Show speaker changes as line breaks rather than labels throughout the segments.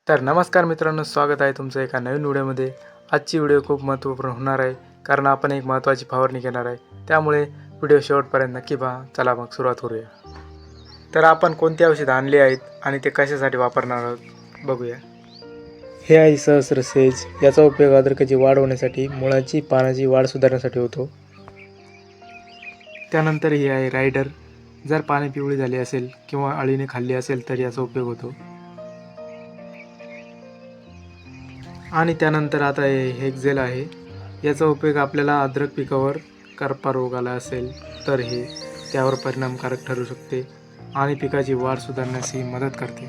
तर नमस्कार मित्रांनो, स्वागत आहे तुमचं एका नवीन व्हिडिओमध्ये। आजची व्हिडिओ खूप महत्त्वपूर्ण होणार आहे, कारण आपण एक महत्त्वाची फवारणी घेणार आहे। त्यामुळे व्हिडिओ शेवटपर्यंत नक्की पहा। चला मग सुरुवात करूया। तर आपण कोणती औषधं आणली आहेत आणि ते कशासाठी वापरणार आहोत बघूया। हे आहे सहस्त्र सेज। याचा उपयोग अद्रकाची वाढ होण्यासाठी, मुळाची पानाची वाढ सुधारण्यासाठी होतो। त्यानंतर ही आहे रायडर। जर पाने पिवळी झाली असेल किंवा अळीने खाल्ली असेल तर याचा उपयोग होतो। आणि त्यानंतर आता हे हेक्झेल आहे। याचा उपयोग आपल्याला अद्रक पिकावर करपा रोग आला असेल तर हे त्यावर परिणामकारक ठरू शकते आणि पिकाची वाढ सुधारण्यास ही मदत करते।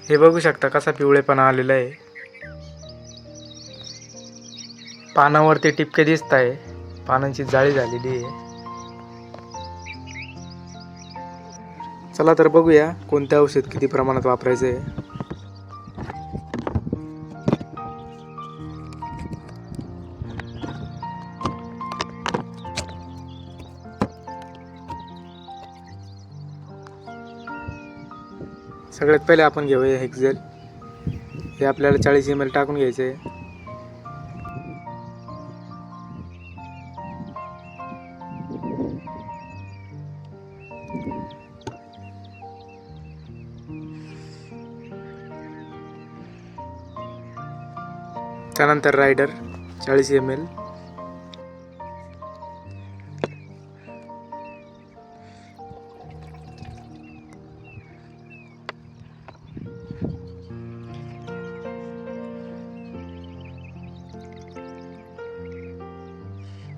हे बघू शकता कसा पिवळेपणा आलेला आहे। पानावरती टिपके दिसत आहे, पानांची जाळी झालेली आहे। चला तर बघूया कोणते औषध किती प्रमाणात वापरायचे आहे। सगळ्यात पहिले आपण घेऊया हेक्झेल। हे आपल्याला 40 ml टाकून घ्यायचे आहे। त्यानंतर रायडर 40 ml,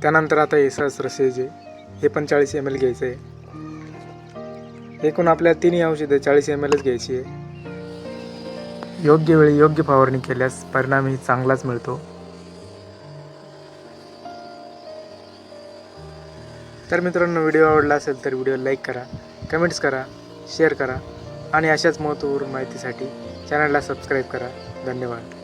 त्यानंतर आता हे सहस्त्र सेज आहे। हे पण 40 ml घ्यायचं आहे। एकूण आपल्या तिन्ही औषधं 40 mlच घ्यायची आहे। योग्य वेळी योग्य फवारणी केल्यास परिणामही चांगलाच मिळतो। तर मित्रांनो, व्हिडिओ आवडला असेल तर व्हिडिओ लाईक करा, कमेंट्स करा, शेअर करा आणि अशाच महत्त्वपूर्ण माहितीसाठी चॅनलला सबस्क्राईब करा। धन्यवाद।